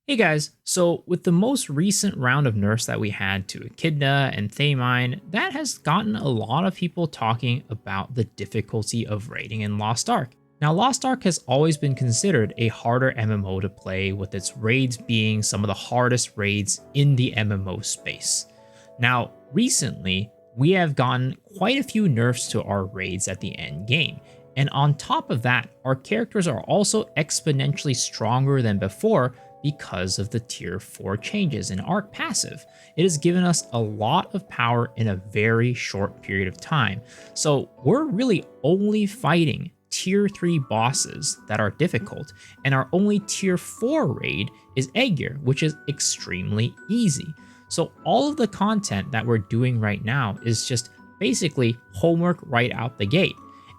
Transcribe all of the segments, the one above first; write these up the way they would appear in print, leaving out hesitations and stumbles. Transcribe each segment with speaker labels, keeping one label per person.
Speaker 1: Hey guys, so with the most recent round of nerfs that we had to Echidna and Thamine, that has gotten a lot of people talking about the difficulty of raiding in Lost Ark. Now, Lost Ark has always been considered a harder MMO to play, with its raids being some of the hardest raids in the MMO space. Now, recently, we have gotten quite a few nerfs to our raids at the end game. And on top of that, our characters are also exponentially stronger than before because of the tier 4 changes in Arc passive. It has given us a lot of power in a very short period of time. So we're really only fighting tier 3 bosses that are difficult, and our only tier 4 raid is Aegir, which is extremely easy. So all of the content that we're doing right now is just basically homework right out the gate.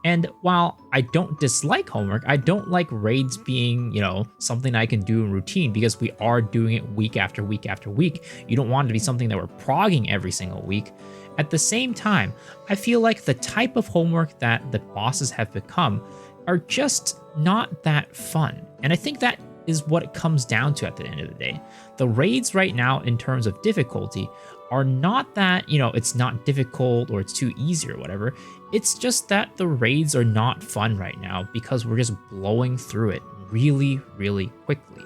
Speaker 1: And while I don't dislike homework, I don't like raids being, something I can do in routine, because we are doing it week after week after week. You don't want it to be something that we're progging every single week. At the same time, I feel like the type of homework that the bosses have become are just not that fun. And I think that is what it comes down to at the end of the day. The raids right now, in terms of difficulty, are not that, it's not difficult or it's too easy or whatever. It's just that the raids are not fun right now because we're just blowing through it really, really quickly.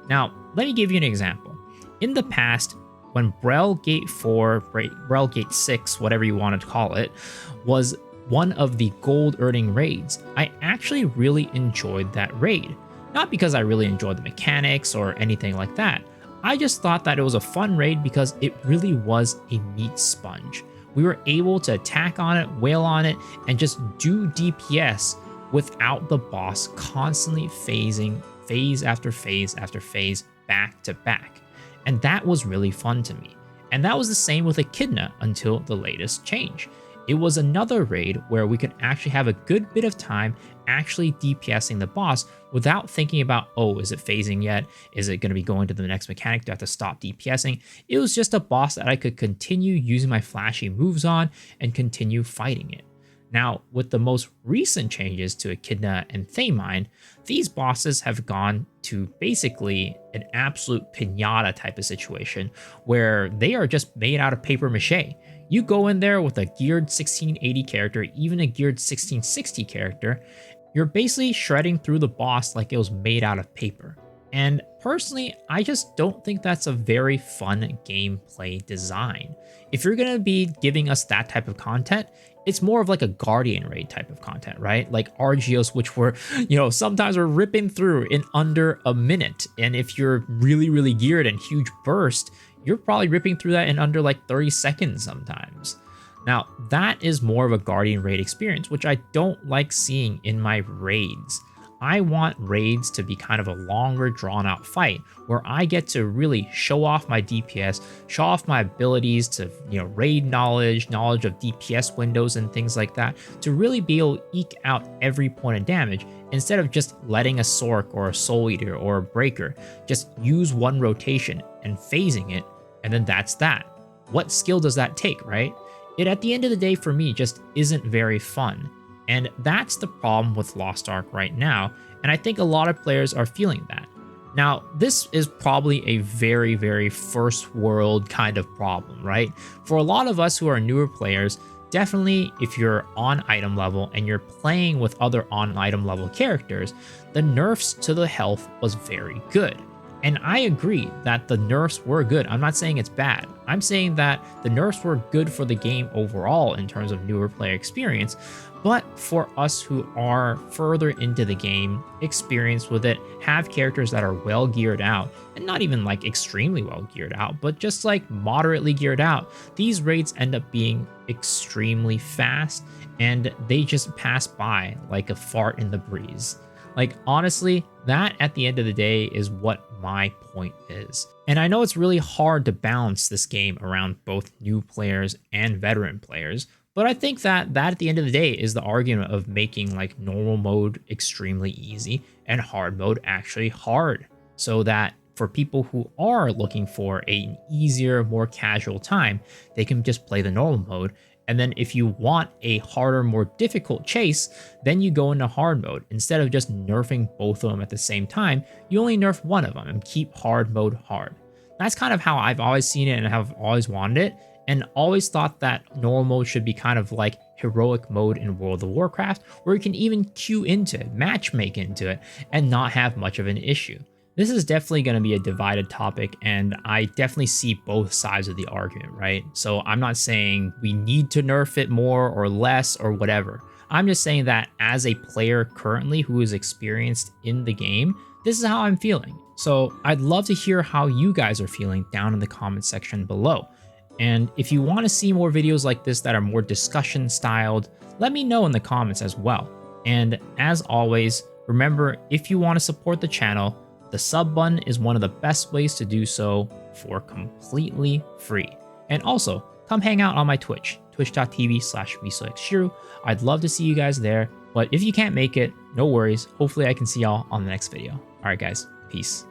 Speaker 1: Now, let me give you an example. In the past, when Brel Gate 4, Brel Gate 6, whatever you want to call it, was one of the gold earning raids, I actually really enjoyed that raid. Not because I really enjoyed the mechanics or anything like that. I just thought that it was a fun raid because it really was a meat sponge. We were able to attack on it, wail on it, and just do DPS without the boss constantly phasing phase after phase after phase back to back. And that was really fun to me. And that was the same with Echidna until the latest change. It was another raid where we could actually have a good bit of time actually DPSing the boss without thinking about, oh, is it phasing yet? Is it going to be going to the next mechanic? Do I have to stop DPSing? It was just a boss that I could continue using my flashy moves on and continue fighting it. Now, with the most recent changes to Echidna and Thamine, these bosses have gone to basically an absolute pinata type of situation where they are just made out of paper mache. You go in there with a geared 1680 character, even a geared 1660 character, you're basically shredding through the boss like it was made out of paper. And personally, I just don't think that's a very fun gameplay design. If you're going to be giving us that type of content, it's more of like a Guardian raid type of content, right? Like Argios, which were, sometimes we're ripping through in under a minute. And if you're really, really geared and huge burst, you're probably ripping through that in under like 30 seconds sometimes. Now, that is more of a Guardian raid experience, which I don't like seeing in my raids. I want raids to be kind of a longer, drawn-out fight where I get to really show off my DPS, show off my abilities to, raid knowledge of DPS windows and things like that, to really be able to eke out every point of damage instead of just letting a Sork or a Soul Eater or a Breaker just use one rotation and phasing it, and then that's that. What skill does that take, right? It, at the end of the day, for me, just isn't very fun. And that's the problem with Lost Ark right now, and I think a lot of players are feeling that. Now, this is probably a very, very first world kind of problem, right? For a lot of us who are newer players, definitely if you're on item level and you're playing with other on item level characters, the nerfs to the health was very good. And I agree that the nerfs were good. I'm not saying it's bad. I'm saying that the nerfs were good for the game overall in terms of newer player experience. But for us who are further into the game, experienced with it, have characters that are well geared out, and not even like extremely well geared out, but just like moderately geared out, these raids end up being extremely fast and they just pass by like a fart in the breeze. Like, honestly, that at the end of the day is what my point is. And I know it's really hard to balance this game around both new players and veteran players, but I think that at the end of the day is the argument of making like normal mode extremely easy and hard mode actually hard, so that for people who are looking for an easier, more casual time, they can just play the normal mode And then if you want a harder, more difficult chase, then you go into hard mode. Instead of just nerfing both of them at the same time, you only nerf one of them and keep hard mode hard. That's kind of how I've always seen it and have always wanted it, and always thought that normal mode should be kind of like heroic mode in World of Warcraft, where you can even queue into it, matchmake into it, and not have much of an issue. This is definitely going to be a divided topic, and I definitely see both sides of the argument, right? So I'm not saying we need to nerf it more or less or whatever. I'm just saying that as a player currently who is experienced in the game, this is how I'm feeling. So I'd love to hear how you guys are feeling down in the comment section below. And if you want to see more videos like this that are more discussion styled, let me know in the comments as well. And as always, remember, if you want to support the channel, the sub button is one of the best ways to do so for completely free. And also, come hang out on my Twitch, twitch.tv/misoxshiro. I'd love to see you guys there, but if you can't make it, no worries. Hopefully I can see y'all on the next video. All right, guys, peace.